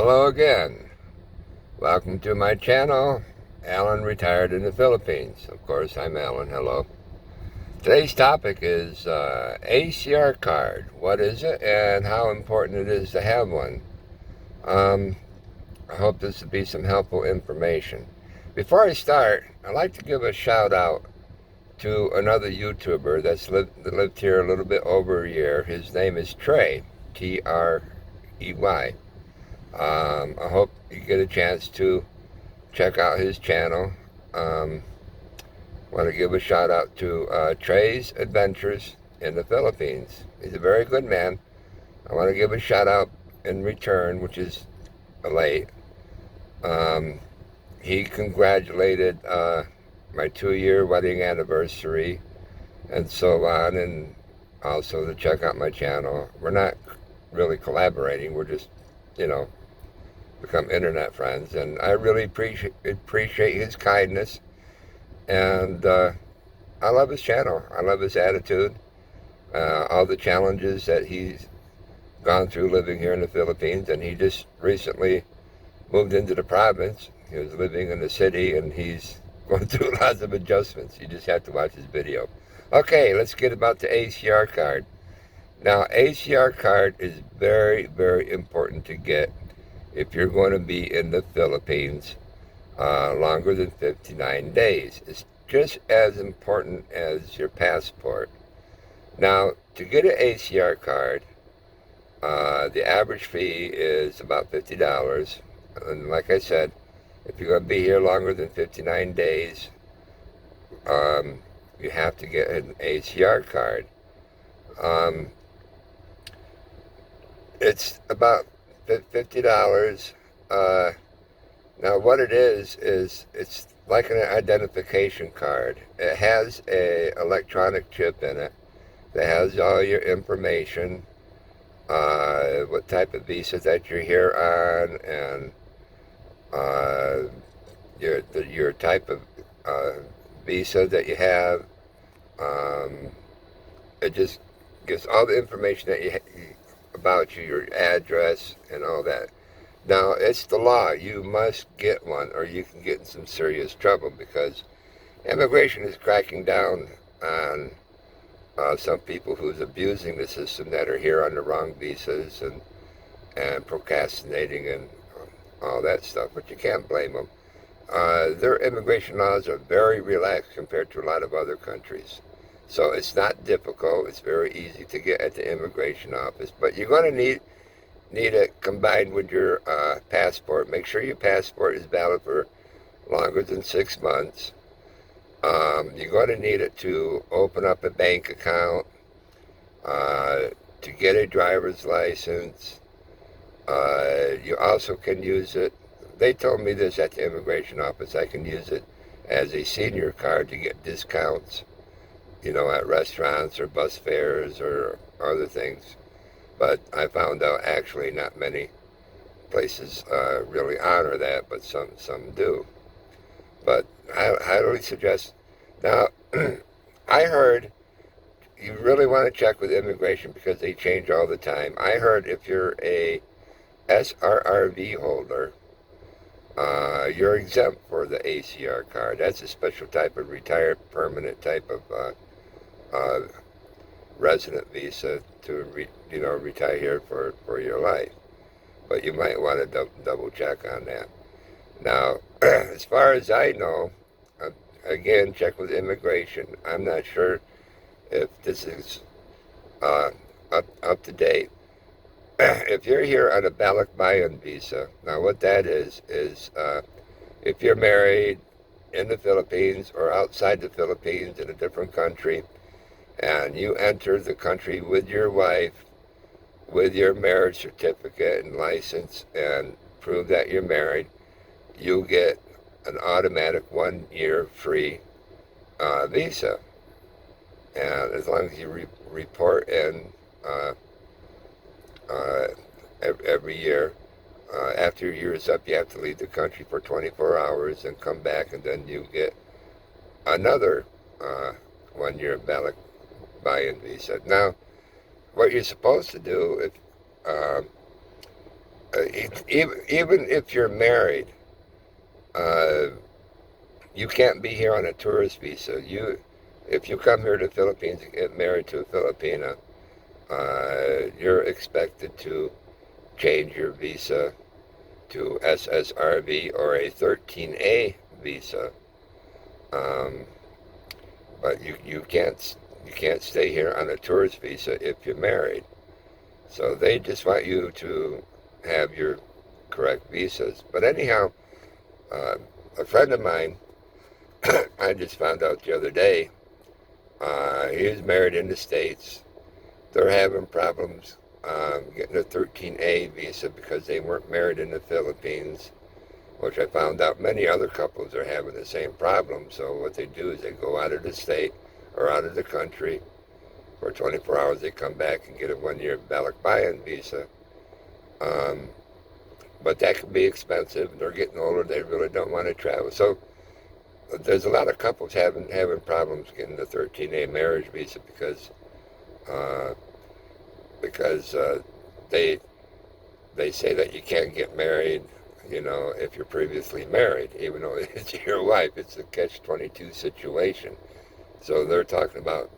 Hello again. Welcome to my channel, Alan Retired in the Philippines. Of course, I'm Alan. Hello. Today's topic is ACR card. What is it and how important it is to have one? I hope this will be some helpful information. Before I start, I'd like to give a shout out to another YouTuber that lived here a little bit over a year. His name is Trey, Trey. I hope you get a chance to check out his channel. Want to give a shout out to Trey's Adventures in the Philippines. He's a very good man. I want to give a shout out in return, which is late. He congratulated my 2-year wedding anniversary and so on, and also to check out my channel. We're not really collaborating. We're just, become internet friends, and I really appreciate his kindness, and I love his channel. I love his attitude, all the challenges that he's gone through living here in the Philippines, and he just recently moved into the province. He was living in the city, and he's going through lots of adjustments. You just have to watch his video. Okay, let's get about the ACR card. Now, ACR card is very, very important to get if you're going to be in the Philippines longer than 59 days. It's just as important as your passport. Now, to get an ACR card, the average fee is about $50. And like I said, if you're going to be here longer than 59 days, you have to get an ACR card. It's about $50. Now what it is it's like an identification card. It has a electronic chip in it that has all your information, what type of visa that you're here on, and your type of visa that you have. It just gives all the information that about you, your address and all that. Now, it's the law. You must get one or you can get in some serious trouble, because immigration is cracking down on some people who's abusing the system, that are here on the wrong visas and procrastinating and all that stuff, but you can't blame them. Their immigration laws are very relaxed compared to a lot of other countries. So it's not difficult. It's very easy to get at the immigration office. But you're going to need it combined with your passport. Make sure your passport is valid for longer than 6 months. You're going to need it to open up a bank account, to get a driver's license. You also can use it. They told me this at the immigration office. I can use it as a senior card to get discounts, at restaurants or bus fares or other things. But I found out actually not many places really honor that, but some do. But I highly suggest. Now, I heard you really want to check with immigration because they change all the time. I heard if you're a SRRV holder, you're exempt for the ACR card. That's a special type of retired permanent type of resident visa to retire here for your life. But you might want to double check on that. Now, as far as I know, again, check with immigration. I'm not sure if this is up to date. If you're here on a balikbayan visa, now what that is if you're married in the Philippines or outside the Philippines in a different country, and you enter the country with your wife, with your marriage certificate and license, and prove that you're married, you get an automatic 1-year free visa. And as long as you report in every year, after your year is up, you have to leave the country for 24 hours and come back, and then you get another 1-year balikbayan visa. Now, what you're supposed to do, if even if you're married, uh, you can't be here on a tourist visa. If you come here to the Philippines and get married to a Filipina, you're expected to change your visa to SSRV or a 13A visa. Um, but you can't stay here on a tourist visa if you're married. So they just want you to have your correct visas. But anyhow, uh, a friend of mine, I just found out the other day, he was married in the States. They're having problems getting a 13A visa because they weren't married in the Philippines, which I found out many other couples are having the same problem. So what they do is they go out of the state or out of the country for 24 hours. They come back and get a one-year balikbayan visa. But that can be expensive. They're getting older. They really don't want to travel. So there's a lot of couples having problems getting the 13A marriage visa uh, because they say that you can't get married, if you're previously married, even though it's your wife. It's a catch-22 situation. So they're talking about,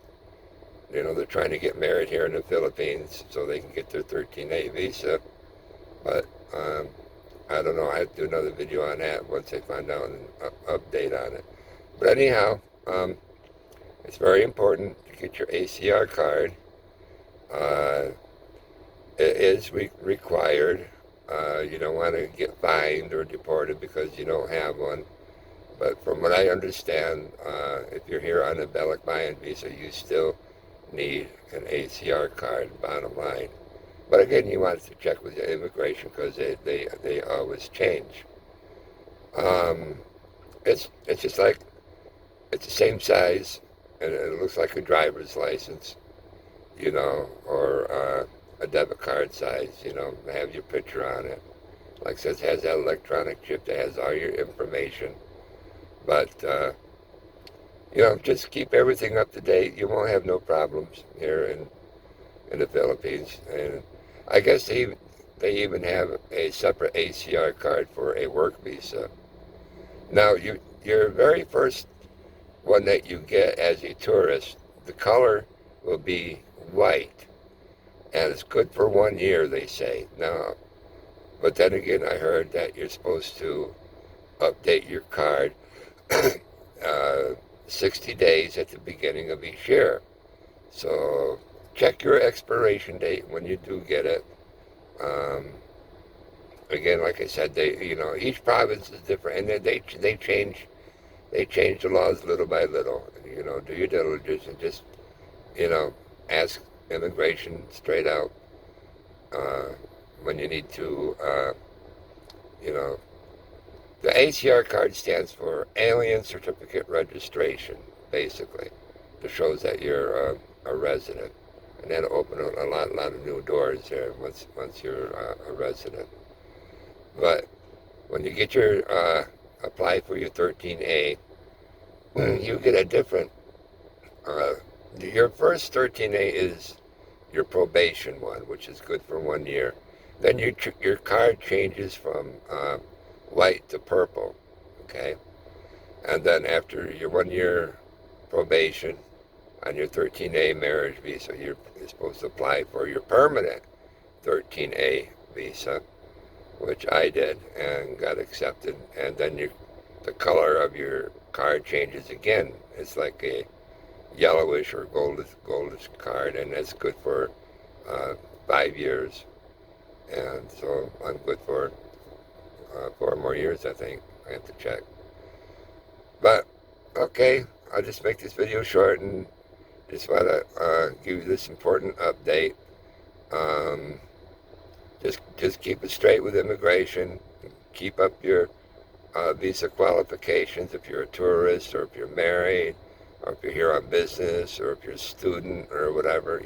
they're trying to get married here in the Philippines so they can get their 13A visa. But I don't know. I have to do another video on that once I find out an update on it. But anyhow, it's very important to get your ACR card. It is required. You don't want to get fined or deported because you don't have one. But from what I understand, if you're here on a balikbayan visa, you still need an ACR card, bottom line. But again, you want to check with your immigration because they always change. It's just like, it's the same size, and it looks like a driver's license, or a debit card size, have your picture on it. Like I said, it has that electronic chip that has all your information. But, just keep everything up to date. You won't have no problems here in the Philippines. And I guess they even have a separate ACR card for a work visa. Now, your very first one that you get as a tourist, the color will be white. And it's good for 1 year, they say. Now, but then again, I heard that you're supposed to update your card 60 days at the beginning of each year. So check your expiration date when you do get it. Again, like I said, each province is different, and they change the laws little by little. Do your diligence and just ask immigration straight out when you need to. The ACR card stands for Alien Certificate Registration, basically. It shows that you're a resident. And that'll open a lot of new doors there once you're a resident. But when you get your, apply for your 13A, you get a different, your first 13A is your probation one, which is good for 1 year. Then your card changes from white to purple, okay? And then after your 1 year probation on your 13A marriage visa, you're supposed to apply for your permanent 13A visa, which I did and got accepted. And then the color of your card changes again. It's like a yellowish or goldish card, and that's good for 5 years. And so I'm good for 4 more years, I think. I have to check. But, okay, I'll just make this video short and just want to give you this important update. Just keep it straight with immigration. Keep up your visa qualifications if you're a tourist or if you're married or if you're here on business or if you're a student or whatever,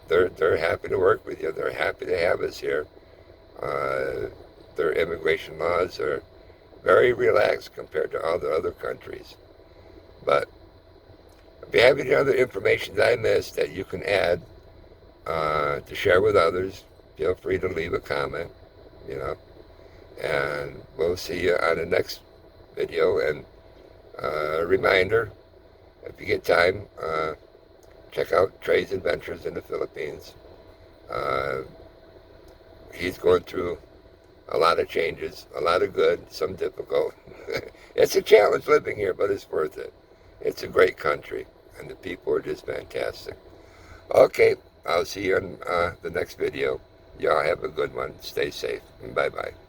they're happy to work with you. They're happy to have us here. Their immigration laws are very relaxed compared to all the other countries. But if you have any other information that I missed that you can add to share with others, feel free to leave a comment, you know. And we'll see you on the next video. And a reminder, if you get time, check out Trey's Adventures in the Philippines. He's going through a lot of changes, a lot of good, some difficult. It's a challenge living here, but it's worth it. It's a great country, and the people are just fantastic. Okay, I'll see you in the next video. Y'all have a good one. Stay safe, and bye-bye.